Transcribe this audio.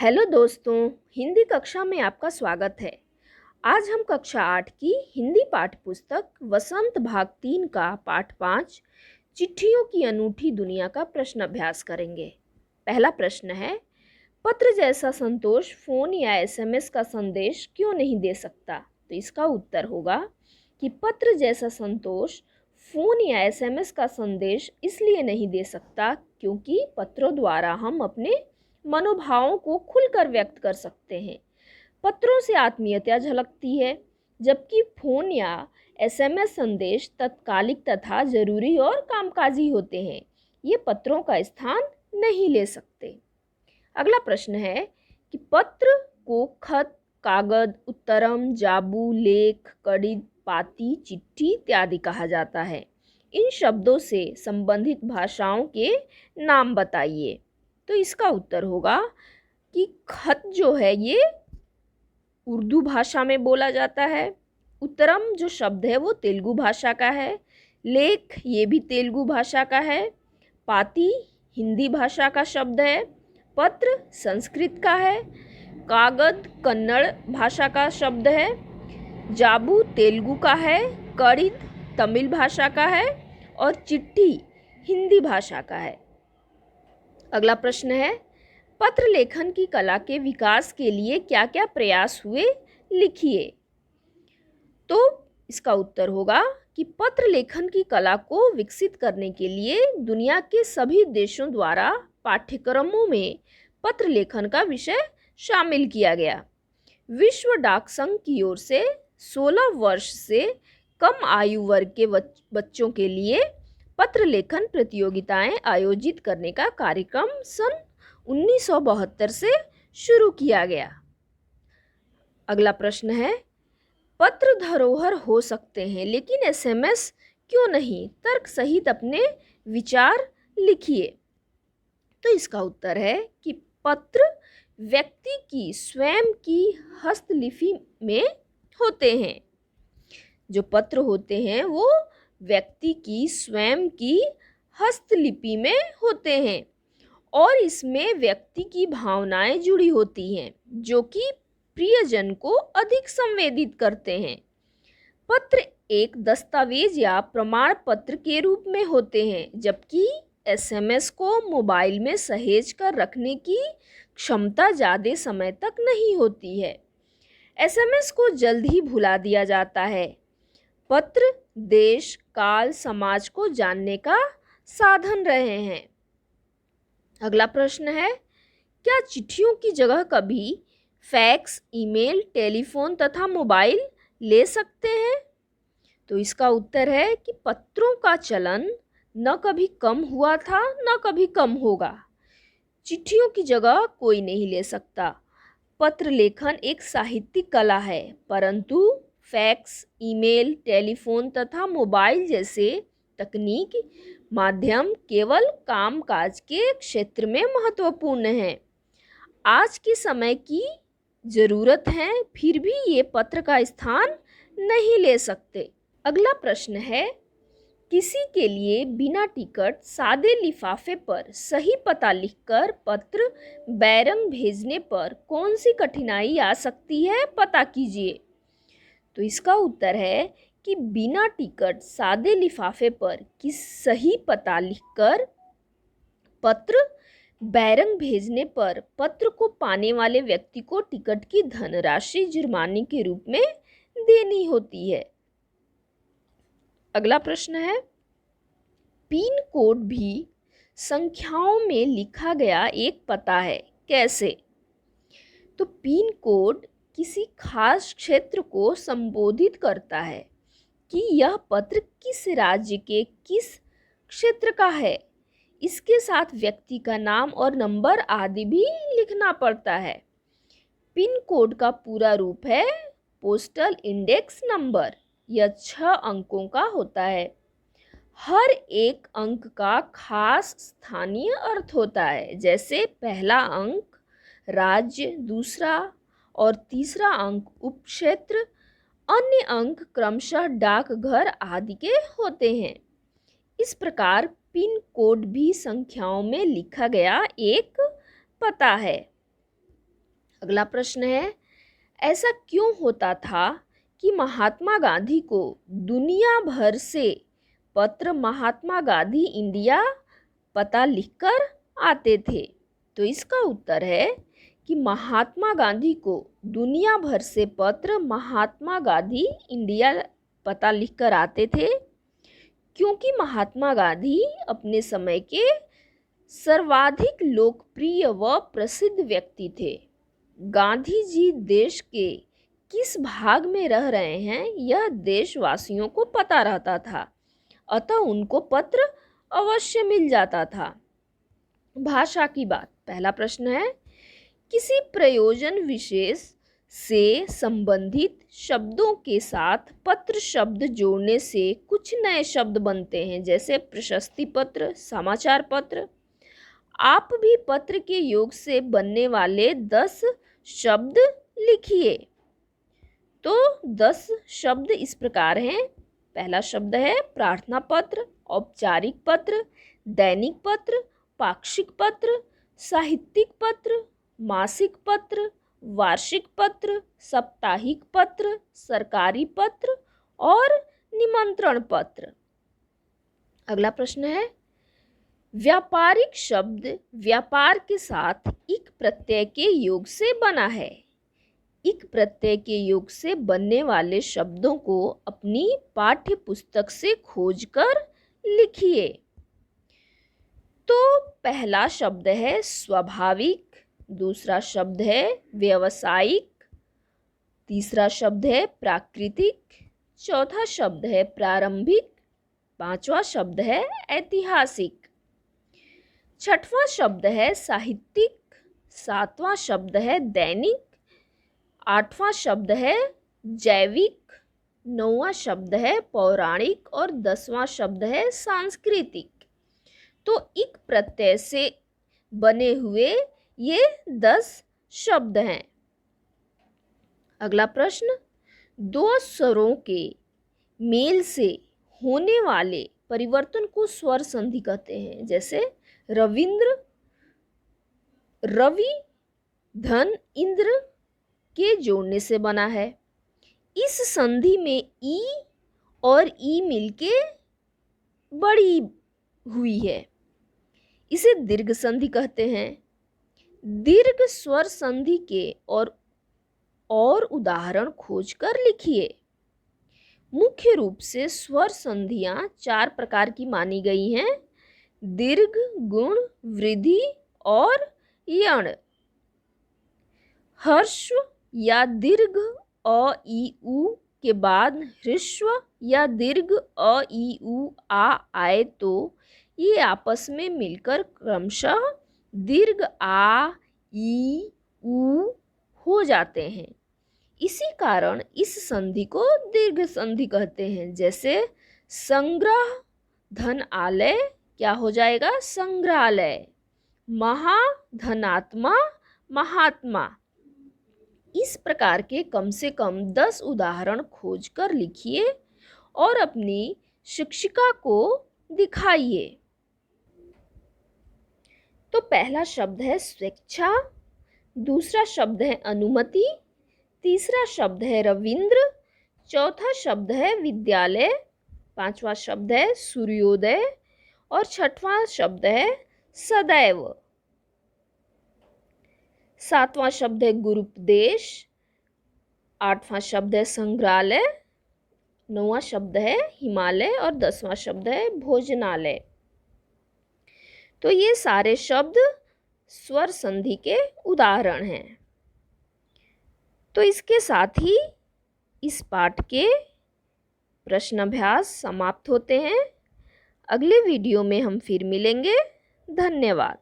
Hello दोस्तों, हिंदी कक्षा में आपका स्वागत है। आज हम कक्षा 8 की हिंदी पाठ्य पुस्तक वसंत भाग 3 का पाठ 5 चिट्ठियों की अनूठी दुनिया का प्रश्न अभ्यास करेंगे। पहला प्रश्न है, पत्र जैसा संतोष फोन या एसएमएस का संदेश क्यों नहीं दे सकता? तो इसका उत्तर होगा कि पत्र जैसा संतोष फोन या एसएमएस का संदेश इसलिए नहीं दे सकता क्योंकि पत्रों द्वारा हम अपने मनोभावों को खुलकर व्यक्त कर सकते हैं। पत्रों से आत्मीयता झलकती है, जबकि फोन या एसएमएस संदेश तत्कालिक तथा जरूरी और कामकाजी होते हैं। ये पत्रों का स्थान नहीं ले सकते। अगला प्रश्न है कि पत्र को खत, कागज, उत्तरम, जाबू, लेख, कड़ी, पाती, चिट्ठी इत्यादि कहा जाता है। इन शब्दों से संबंधित भाषाओं के नाम बताइए। तो इसका उत्तर होगा कि खत जो है ये उर्दू भाषा में बोला जाता है। उत्तरम जो शब्द है वो तेलुगु भाषा का है। लेख ये भी तेलुगु भाषा का है। पाती हिंदी भाषा का शब्द है। पत्र संस्कृत का है। कागज कन्नड़ भाषा का शब्द है। जाबू तेलुगु का है। कड़ी तमिल भाषा का है और चिट्ठी हिंदी भाषा का है। अगला प्रश्न है, पत्र लेखन की कला के विकास के लिए क्या क्या प्रयास हुए, लिखिए। तो इसका उत्तर होगा कि पत्र लेखन की कला को विकसित करने के लिए दुनिया के सभी देशों द्वारा पाठ्यक्रमों में पत्र लेखन का विषय शामिल किया गया। विश्व डाक संघ की ओर से 16 वर्ष से कम आयु वर्ग के बच्चों के लिए पत्र लेखन प्रतियोगिताएं आयोजित करने का कार्यक्रम सन 1972 से शुरू किया गया। अगला प्रश्न है, पत्र धरोहर हो सकते हैं लेकिन एसएमएस क्यों नहीं? तर्क सहित अपने विचार लिखिए। तो इसका उत्तर है कि पत्र व्यक्ति की स्वयं की हस्तलिपि में होते हैं। जो पत्र होते हैं वो व्यक्ति की स्वयं की हस्तलिपि में होते हैं और इसमें व्यक्ति की भावनाएं जुड़ी होती हैं जो कि प्रियजन को अधिक संवेदित करते हैं। पत्र एक दस्तावेज या प्रमाण पत्र के रूप में होते हैं, जबकि एसएमएस को मोबाइल में सहेज कर रखने की क्षमता ज़्यादा समय तक नहीं होती है। एसएमएस को जल्द ही भुला दिया जाता है। पत्र देश, काल, समाज को जानने का साधन रहे हैं। अगला प्रश्न है, क्या चिट्ठियों की जगह कभी फैक्स, ईमेल, टेलीफोन तथा मोबाइल ले सकते हैं? तो इसका उत्तर है कि पत्रों का चलन न कभी कम हुआ था न कभी कम होगा। चिट्ठियों की जगह कोई नहीं ले सकता। पत्र लेखन एक साहित्यिक कला है, परंतु फैक्स, ईमेल, टेलीफोन तथा मोबाइल जैसे तकनीक माध्यम केवल कामकाज के क्षेत्र में महत्वपूर्ण हैं। आज के समय की ज़रूरत है, फिर भी ये पत्र का स्थान नहीं ले सकते। अगला प्रश्न है, किसी के लिए बिना टिकट सादे लिफाफे पर सही पता लिखकर पत्र बैरंग भेजने पर कौन सी कठिनाई आ सकती है, पता कीजिए। तो इसका उत्तर है कि बिना टिकट सादे लिफाफे पर सही पता लिखकर पत्र बैरंग भेजने पर पत्र को पाने वाले व्यक्ति को टिकट की धनराशि जुर्माने के रूप में देनी होती है। अगला प्रश्न है, पिन कोड भी संख्याओं में लिखा गया एक पता है, कैसे? तो पिन कोड किसी खास क्षेत्र को संबोधित करता है कि यह पत्र किस राज्य के किस क्षेत्र का है। इसके साथ व्यक्ति का नाम और नंबर आदि भी लिखना पड़ता है। पिन कोड का पूरा रूप है पोस्टल इंडेक्स नंबर। यह 6 अंकों का होता है। हर एक अंक का खास स्थानीय अर्थ होता है, जैसे पहला अंक राज्य, दूसरा और तीसरा अंक उपक्षेत्र, अन्य अंक क्रमशः डाकघर आदि के होते हैं। इस प्रकार पिन कोड भी संख्याओं में लिखा गया एक पता है। अगला प्रश्न है, ऐसा क्यों होता था कि महात्मा गांधी को दुनिया भर से पत्र महात्मा गांधी इंडिया पता लिखकर आते थे? तो इसका उत्तर है कि महात्मा गांधी को दुनिया भर से पत्र महात्मा गांधी इंडिया पता लिखकर आते थे क्योंकि महात्मा गांधी अपने समय के सर्वाधिक लोकप्रिय व प्रसिद्ध व्यक्ति थे। गांधी जी देश के किस भाग में रह रहे हैं यह देशवासियों को पता रहता था, अतः उनको पत्र अवश्य मिल जाता था। भाषा की बात, पहला प्रश्न है, किसी प्रयोजन विशेष से संबंधित शब्दों के साथ पत्र शब्द जोड़ने से कुछ नए शब्द बनते हैं, जैसे प्रशस्ति पत्र, समाचार पत्र। आप भी पत्र के योग से बनने वाले 10 शब्द लिखिए। तो 10 शब्द इस प्रकार हैं। पहला शब्द है प्रार्थना पत्र, औपचारिक पत्र, दैनिक पत्र, पाक्षिक पत्र, साहित्यिक पत्र, मासिक पत्र, वार्षिक पत्र, साप्ताहिक पत्र, सरकारी पत्र और निमंत्रण पत्र। अगला प्रश्न है, व्यापारिक शब्द व्यापार के साथ इक प्रत्यय के योग से बना है। इक प्रत्यय के योग से बनने वाले शब्दों को अपनी पाठ्य पुस्तक से खोजकर लिखिए। तो पहला शब्द है स्वाभाविक, दूसरा शब्द है व्यावसायिक, तीसरा शब्द है प्राकृतिक, चौथा शब्द है प्रारंभिक, पांचवा शब्द है ऐतिहासिक, छठवां शब्द है साहित्यिक, सातवां शब्द है दैनिक, आठवां शब्द है जैविक, नौवां शब्द है पौराणिक और 10वां शब्द है सांस्कृतिक। तो इक प्रत्यय से बने हुए ये 10 शब्द हैं। अगला प्रश्न, दो स्वरों के मेल से होने वाले परिवर्तन को स्वर संधि कहते हैं, जैसे रविंद्र, रवि, धन, इंद्र के जोड़ने से बना है। इस संधि में ई और ई मिलके बड़ी हुई है, इसे दीर्घ संधि कहते हैं। दीर्घ स्वर संधि के और उदाहरण खोजकर लिखिए। मुख्य रूप से स्वर संधियां 4 प्रकार की मानी गई हैं: दीर्घ, गुण, वृद्धि और यण। ह्रस्व या दीर्घ अ ई उ के बाद ह्रस्व या दीर्घ अ ई उ आ आए तो ये आपस में मिलकर क्रमशः दीर्घ आ ई उ हो जाते हैं। इसी कारण इस संधि को दीर्घ संधि कहते हैं। जैसे संग्रह, धन आलय क्या हो जाएगा? संग्रहालय। महा, धनात्मा, महात्मा। इस प्रकार के कम से कम 10 उदाहरण खोजकर लिखिए और अपनी शिक्षिका को दिखाइए। तो पहला शब्द है स्वेच्छा, दूसरा शब्द है अनुमति, तीसरा शब्द है रविंद्र, चौथा शब्द है विद्यालय, पांचवा शब्द है सूर्योदय और छठवां शब्द है सदैव, सातवां शब्द है गुरुपदेश, आठवां शब्द है संग्रहालय, नौवां शब्द है हिमालय और 10वां शब्द है भोजनालय। तो ये सारे शब्द स्वर संधि के उदाहरण हैं। तो इसके साथ ही इस पाठ के प्रश्नाभ्यास समाप्त होते हैं। अगले वीडियो में हम फिर मिलेंगे। धन्यवाद।